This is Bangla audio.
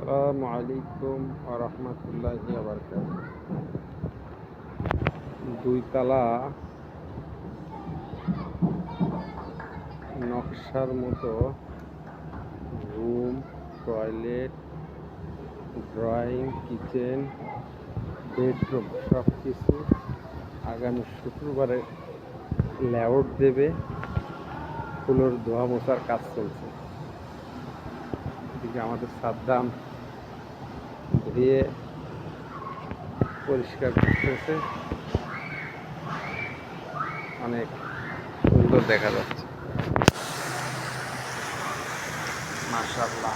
আসসালামু আলাইকুম ওয়া রাহমাতুল্লাহি ওয়া বারাকাতুহু। দুইতলা নকশার মতো room, toilet, drawing, kitchen, bedroom সব কিছু আগামী শুক্রবারে লেআউট দেবে। ফুলোর ধোয়া মোছার কাজ চলছে। এদিকে আমাদের সাদ্দাম ধুয়ে পরিষ্কার করতেছে, অনেক সুন্দর দেখা যাচ্ছে, মাশাআল্লাহ।